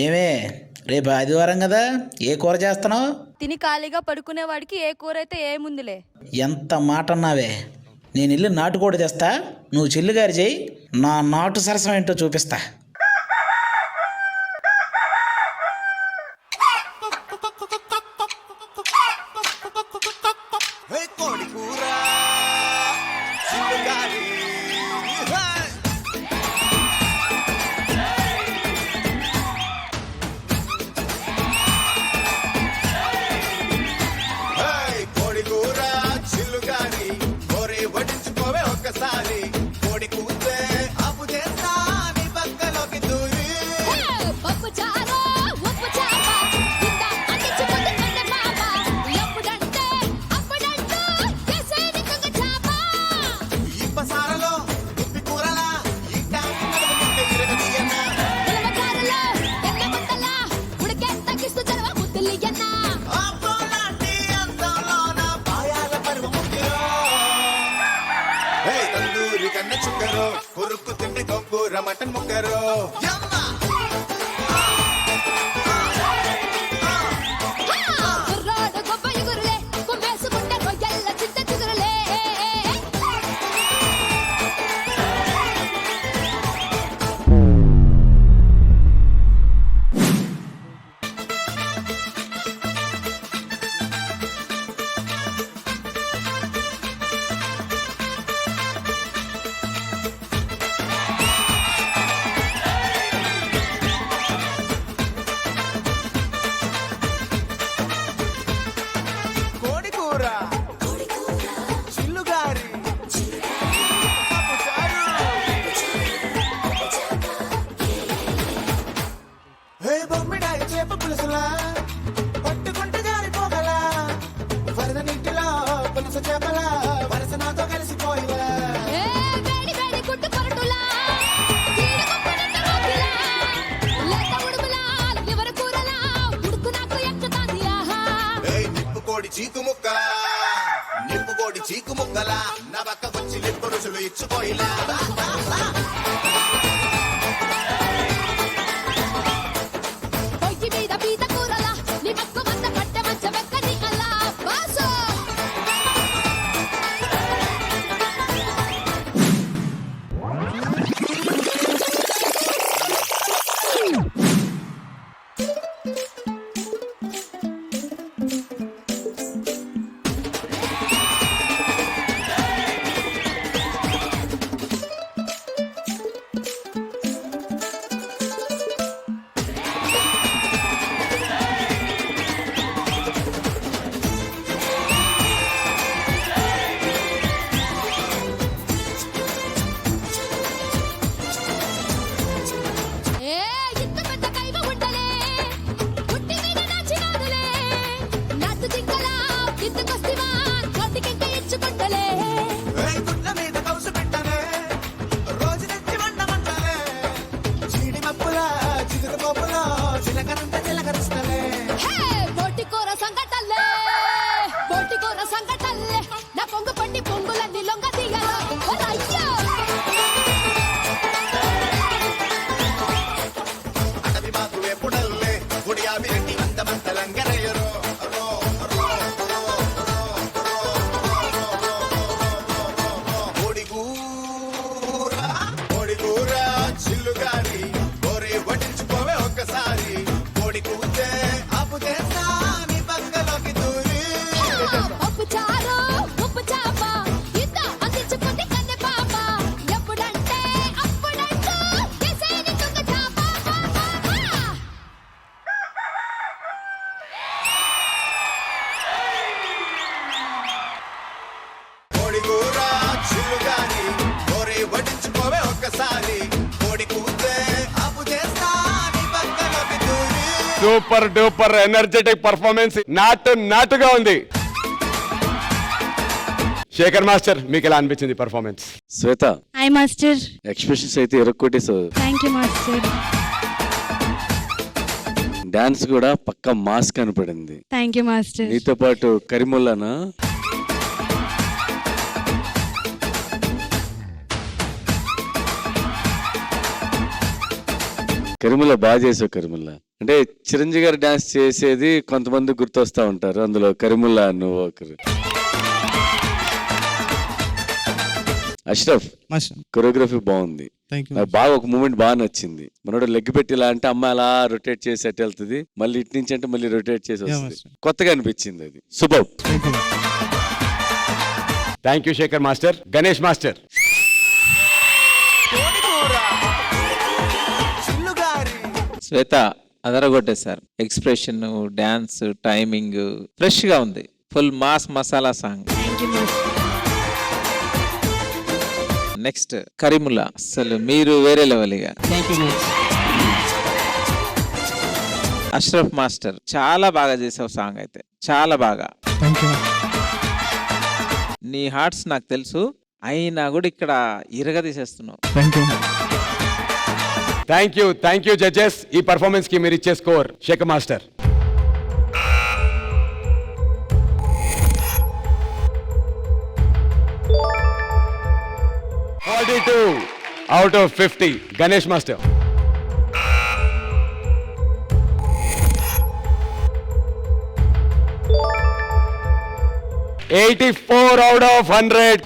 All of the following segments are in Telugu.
ఏమే, రేపు ఆదివారం కదా, ఏ కూర చేస్తున్నావు? తిని ఖాళీగా పడుకునేవాడికి ఏ కూర అయితే ఏముందిలే. ఎంత మాట అన్నావే. నేను ఇల్లు నాటుకోడి తెస్తా, నువ్వు చిల్లుగారి చేయి, నా నాటు సరసం ఏంటో చూపిస్తా. కురుక్కు తిండి గొంగూర మటన్ ముక్కరు పట్టుకుంటే జారిపోగలా వరద నీటిలో పులుసు చేపల వరస నాతో కలిసిపోయిలా నిప్పుకోడి చీకు ముక్కలా నా పక్క వచ్చి లిప్పు రుచులు ఇచ్చిపోయిలా సూపర్ డూపర్ ఎనర్జెటిక్ పర్ఫార్మెన్స్, నాటుగా ఉంది. శేఖర్ మాస్టర్, మీకు ఎలా అనిపించింది performance? Shweta, hi master. Expressions అయితే ఎరక్కొట్టేసావు. Thank you master. డాన్స్ కూడా పక్క మాస్ కనపడింది. Thank you master. నీతో పాటు కరిముల్లానా? కరిముల్లా బాగా చేసావు. కరిముల్లా అంటే చిరంజీవి గారు డాన్స్ చేసేది కొంతమంది గుర్తొస్తా ఉంటారు, అందులో కరీముల్లా నువ్వు ఒకరు. అష్రఫ్ మాస్టర్ కొరియోగ్రఫీ బాగుంది. Thank you. నాకు బాగా ఒక మూమెంట్ బాగా నచ్చింది. మనోడు లెగ్ పెట్టి ఇలా అంటే అమ్మ అలా రొటేట్ చేసి అట్టు వెళ్తుంది, మళ్ళీ ఇటు నుంచి అంటే మళ్ళీ రొటేట్ చేసి వస్తుంది. master. కొత్తగా అనిపించింది అది. Super. Thank you. Thank you Shekhar master. Ganesh master. Shweta అదరగొట్టేశారు. ఎక్స్ప్రెషన్, డాన్స్, టైమింగ్ ఫ్రెష్ గా ఉంది. Full mass masala song. Next Karimulla, అసలు మీరు వేరే లెవెల్ ఇక. అష్రఫ్ మాస్టర్ చాలా బాగా చేసావు సాంగ్ అయితే, చాలా బాగా. Thank you. నీ హార్ట్స్ నాకు తెలుసు, అయినా కూడా ఇక్కడ ఇరగదీసేస్తున్నావు. Thank you. Thank you judges. ఈ పర్ఫార్మెన్స్ కి మీరు ఇచ్చే score Shekhar master. 42 out of 50. Ganesh master. 84 out of 100.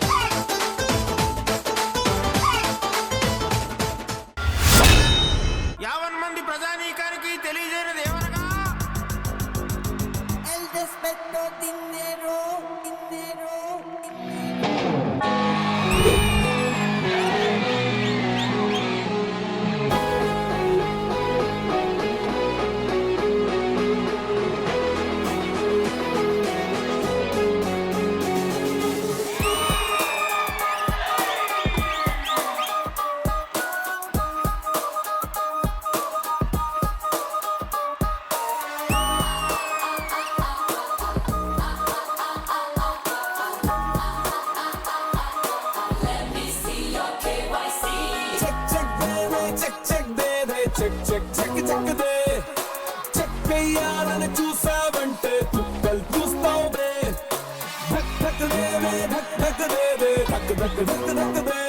El despeto dinero, dinero, చెక్ దే చెక్ వేయాలని చూసావంటే తుక్కలు చూస్తావు బే ధక్ ధక్ దే ధక్ ధక్ దే ధక్ ధక్ ధక్ ధక్ దే